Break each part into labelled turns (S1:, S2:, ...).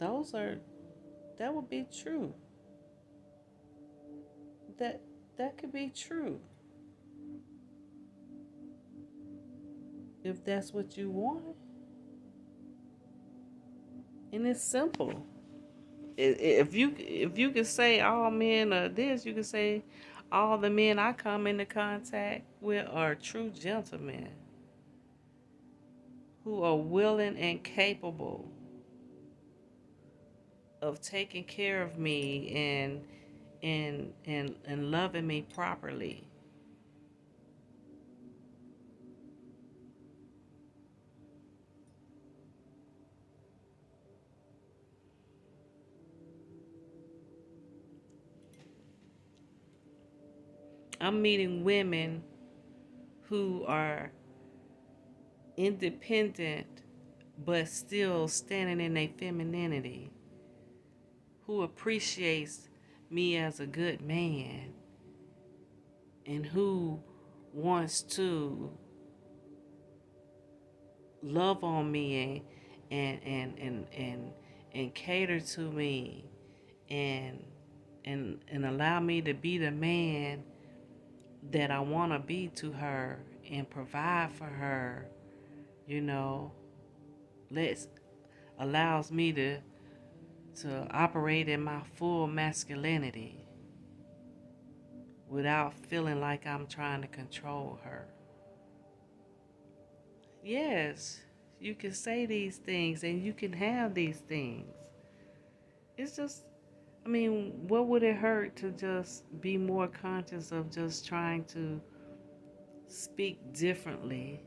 S1: Those are that would be true. That that could be true if that's what you want. And it's simple. If you could say all men are this, you could say all the men I come into contact with are true gentlemen who are willing and capable of taking care of me and loving me properly. I'm meeting women who are independent but still standing in their femininity, who appreciates me as a good man and who wants to love on me and cater to me and and allow me to be the man that I want to be to her and provide for her, you know, lets allows me to operate in my full masculinity without feeling like I'm trying to control her. Yes, you can say these things and you can have these things. It's just, I mean, what would it hurt to just be more conscious of just trying to speak differently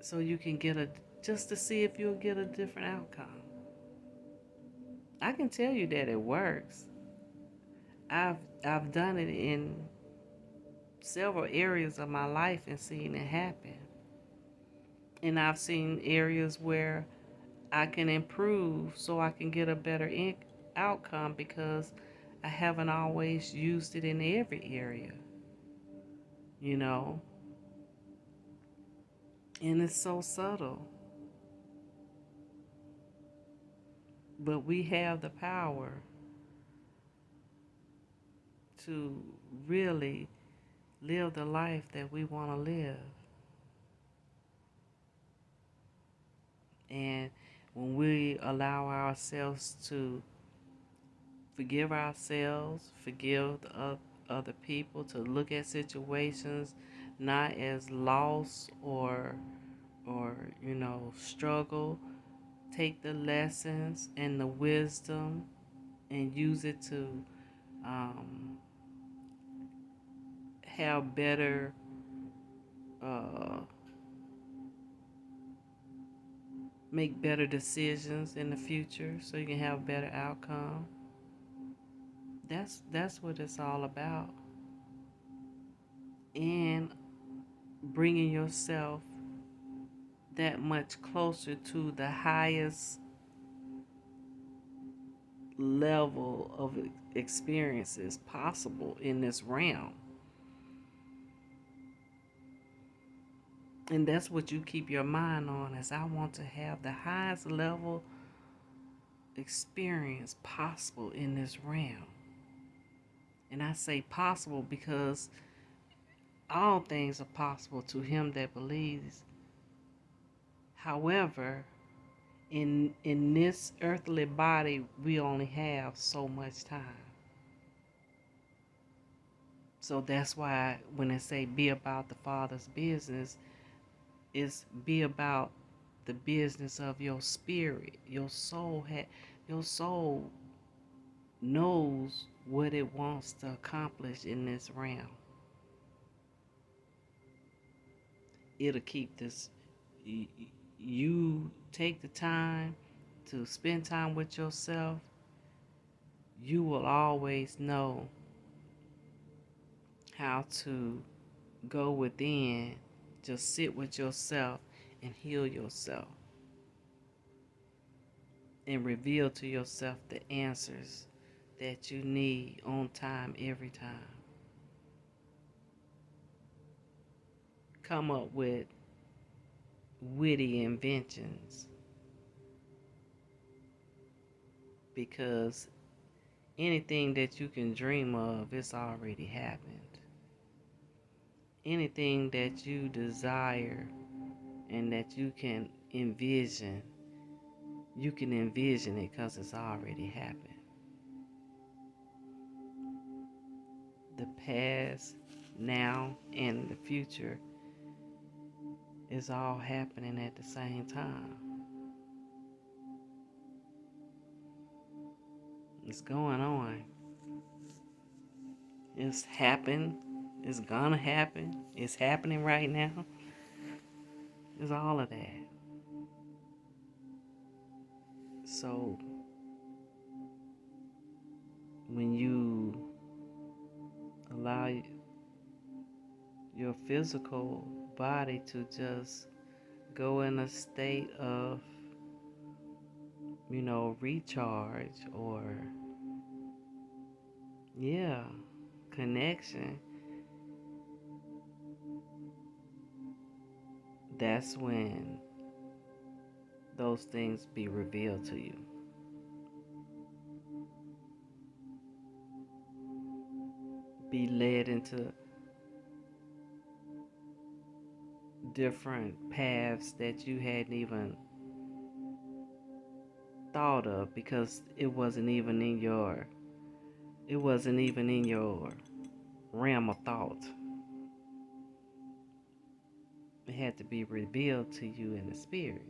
S1: so you can get just to see if you'll get a different outcome? I can tell you that it works. I've I've done it in several areas of my life and seen it happen. And I've seen areas where I can improve so I can get a better outcome because I haven't always used it in every area, you know? And it's so subtle. But we have the power to really live the life that we want to live. And when we allow ourselves to forgive ourselves, forgive the other people, to look at situations not as loss or struggle, take the lessons and the wisdom and use it to um, have better uh, make better decisions in the future so you can have a better outcome. That's what it's all about. And bringing yourself that much closer to the highest level of experiences possible in this realm. And that's what you keep your mind on, is I want to have the highest level experience possible in this realm. And I say possible because all things are possible to him that believes. However, in this earthly body, we only have so much time. So that's why when they say be about the Father's business, it's be about the business of your spirit. Your soul knows what it wants to accomplish in this realm. It'll keep this. You take the time to spend time with yourself, you will always know how to go within, just sit with yourself and heal yourself and reveal to yourself the answers that you need on time every time. Come up with witty inventions because anything that you can dream of, it's already happened. Anything that you desire and that you can envision, you can envision it because it's already happened. The past, now, and the future is all happening at the same time. It's going on. It's happened. It's gonna happen. It's happening right now. It's all of that. So when you allow your physical body to just go in a state of, recharge or, connection, that's when those things be revealed to you. Be led into different paths that you hadn't even thought of because it wasn't even in your realm of thought. It had to be revealed to you in the spirit.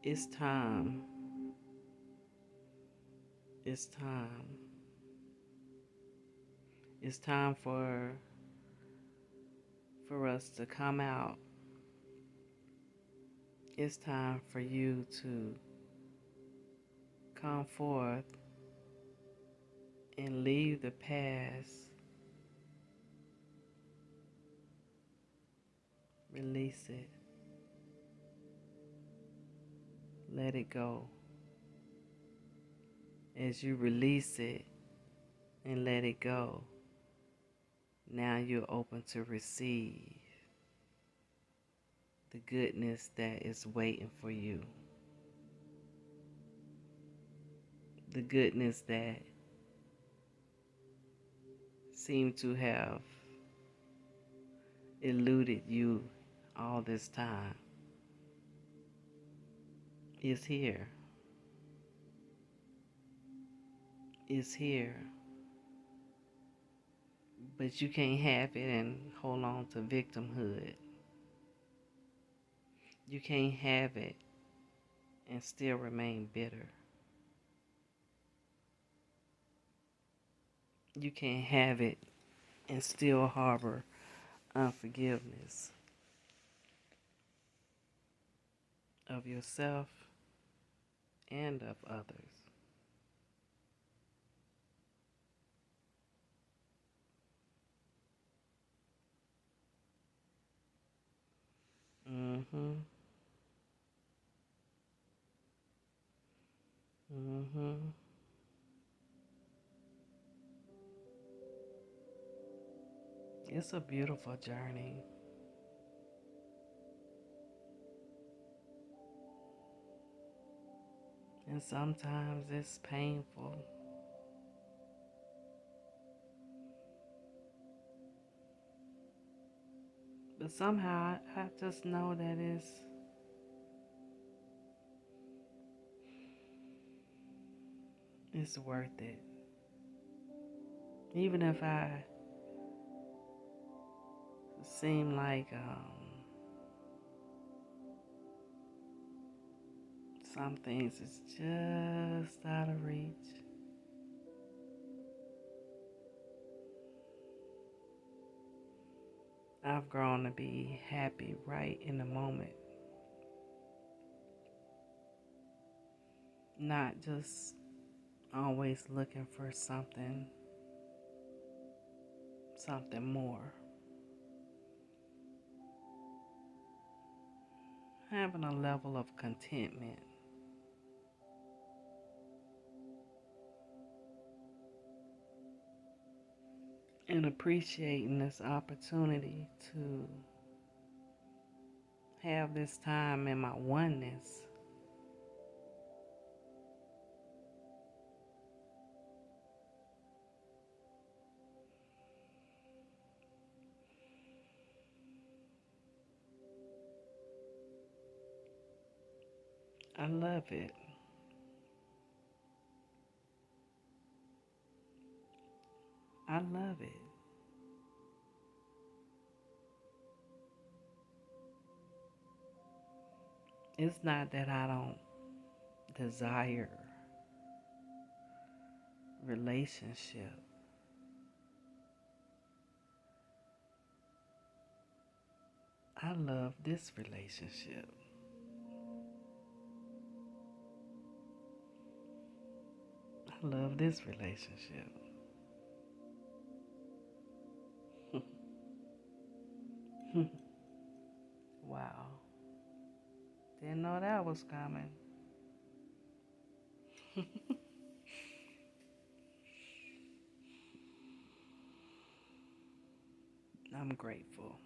S1: It's time. It's time. It's time for us to come out. It's time for you to come forth and leave the past. Release it. Let it go. As you release it and let it go, now you're open to receive the goodness that is waiting for you. The goodness that seemed to have eluded you all this time is here. Is here. But you can't have it and hold on to victimhood. You can't have it and still remain bitter. You can't have it and still harbor unforgiveness of yourself and of others. Mm-hmm. Mm-hmm. It's a beautiful journey. And sometimes it's painful. But somehow I just know that it's worth it. Even if I seem like some things is just out of reach. I've grown to be happy right in the moment. Not just always looking for something more. Having a level of contentment. and appreciating this opportunity to have this time in my oneness. I love it. I love it. It's not that I don't desire relationship. I love this relationship. I love this relationship. Wow. Didn't know that was coming. I'm grateful.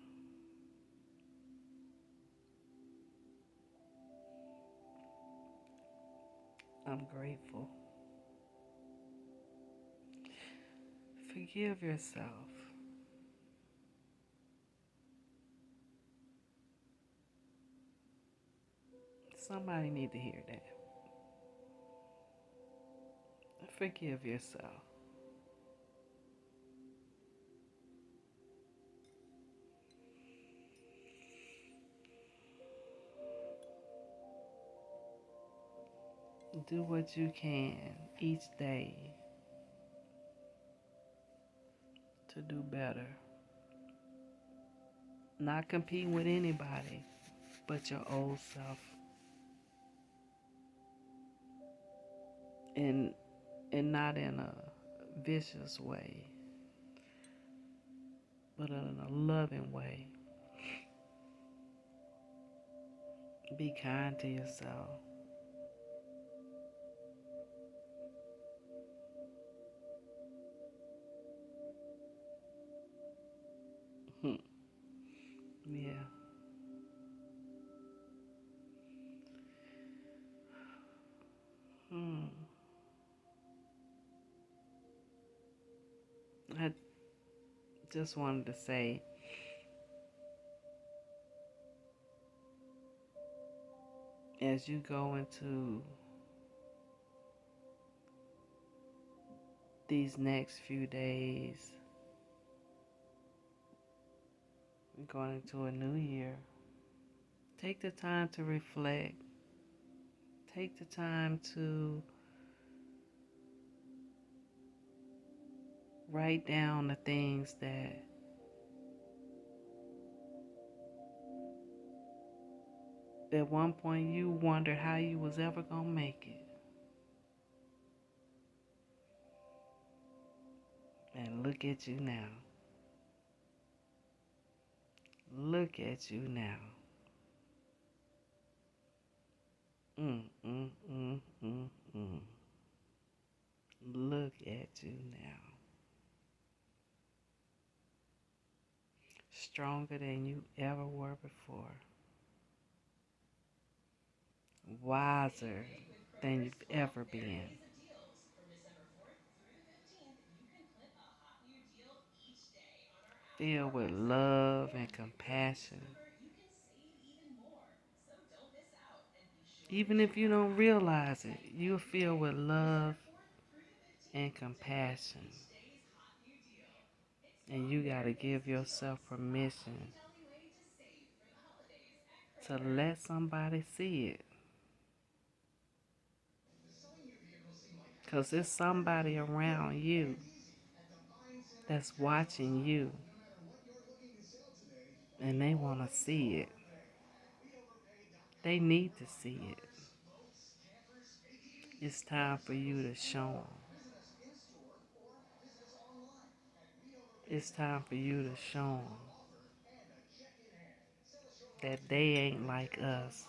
S1: I'm grateful. Forgive yourself. Somebody need to hear that. Forgive yourself. Do what you can each day to do better. Not competing with anybody but your old self. And not in a vicious way, but in a loving way. Be kind to yourself. Yeah. Hmm. I just wanted to say, as you go into these next few days, we're going into a new year. Take the time to reflect. Take the time to write down the things that at one point you wondered how you was ever gonna make it. And look at you now. Look at you now. Mm, mm, mm, mm, mm. Look at you now. Stronger than you ever were before. Wiser than you've ever been. Filled with love and compassion. Even if you don't realize it, you're filled with love and compassion. And you got to give yourself permission to let somebody see it. Because there's somebody around you that's watching you and they want to see it. They need to see it. It's time for you to show them. It's time for you to show them that they ain't like us.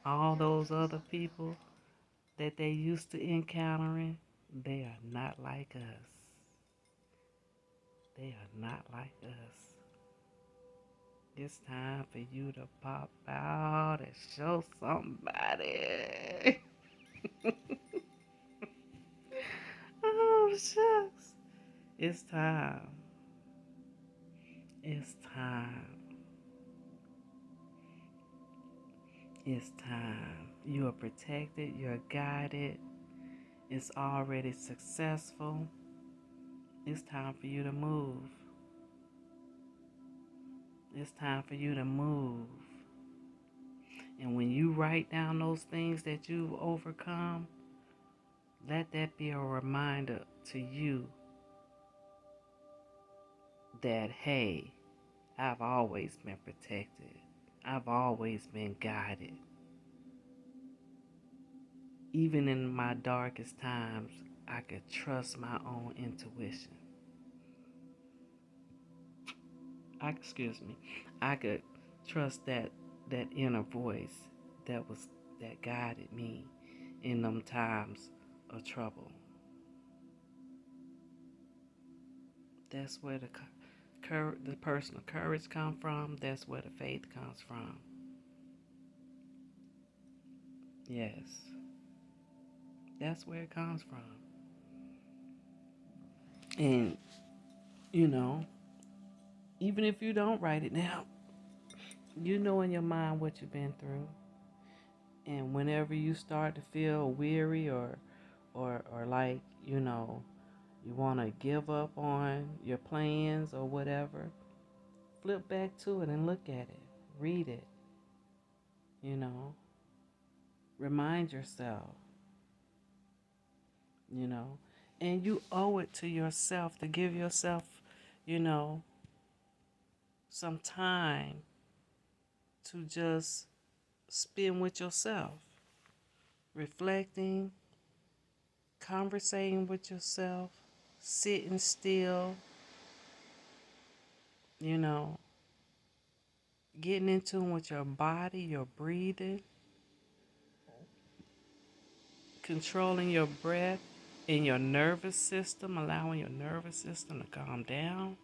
S1: All those other people that they used to encountering, they are not like us. They are not like us. It's time for you to pop out and show somebody. Oh, shucks. It's time. It's time. It's time. You are protected. You're guided. It's already successful. It's time for you to move. It's time for you to move. And when you write down those things that you've overcome, let that be a reminder to you that, hey, I've always been protected. I've always been guided. Even in my darkest times, I could trust my own intuition. I could trust that inner voice that guided me in them times of trouble. That's where the personal courage comes from. That's where the faith comes from. Yes, that's where it comes from. And you know, even if you don't write it down, you know in your mind what you've been through. And whenever you start to feel weary or like, you want to give up on your plans or whatever, flip back to it and look at it. Read it, you know. Remind yourself, you know. And you owe it to yourself to give yourself, you know, some time to just spend with yourself, reflecting, conversating with yourself, sitting still, you know, getting in tune with your body, your breathing, controlling your breath and your nervous system, allowing your nervous system to calm down.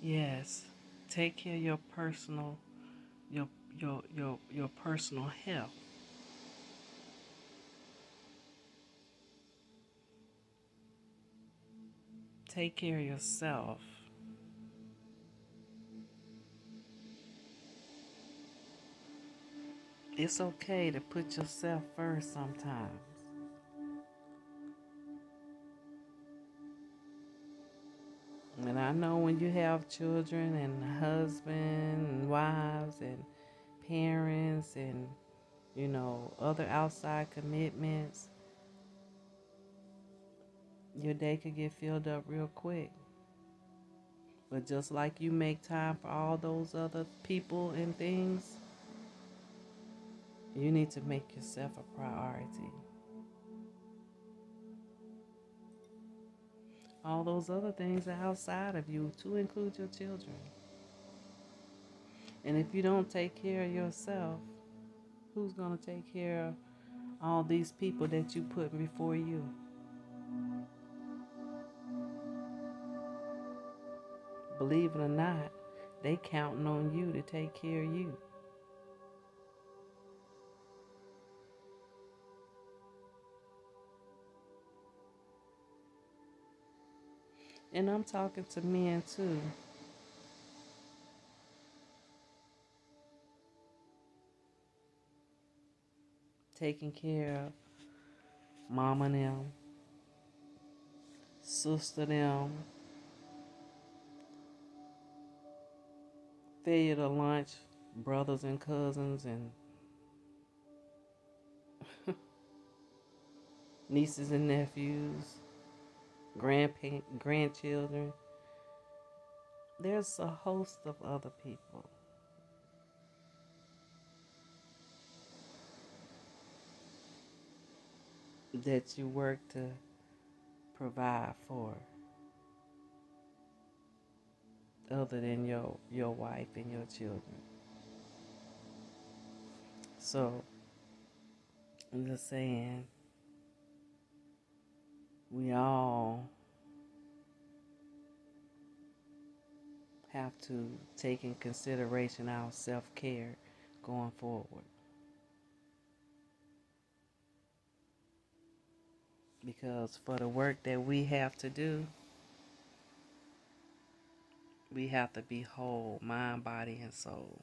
S1: Yes, take care of your personal your your personal health. Take care of yourself. It's okay to put yourself first sometimes. And I know when you have children and husband and wives and parents and other outside commitments, your day could get filled up real quick. But just like you make time for all those other people and things, you need to make yourself a priority. All those other things are outside of you, to include your children. And if you don't take care of yourself, who's going to take care of all these people that you put before you? Believe it or not, they counting on you to take care of you. And I'm talking to men too. Taking care of mama them, sister them, fed you to lunch, brothers and cousins and nieces and nephews, grandchildren. There's a host of other people that you work to provide for other than your wife and your children. So I'm just saying, we all have to take in consideration our self-care going forward. Because for the work that we have to do, we have to be whole, mind, body, and soul.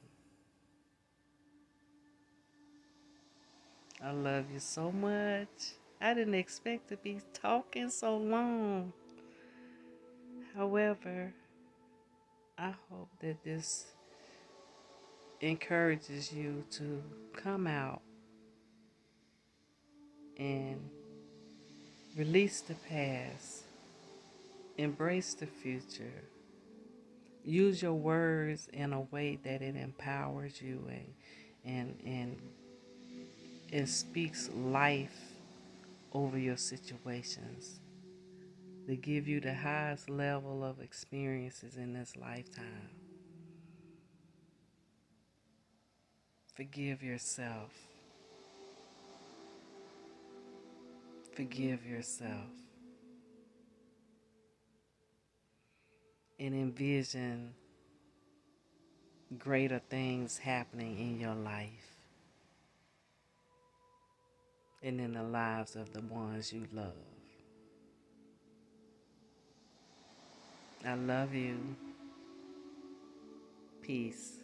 S1: I love you so much. I didn't expect to be talking so long. However, I hope that this encourages you to come out and release the past, embrace the future, use your words in a way that it empowers you and speaks life over your situations to give you the highest level of experiences in this lifetime. Forgive yourself. Forgive yourself. And envision greater things happening in your life and in the lives of the ones you love. I love you. Peace.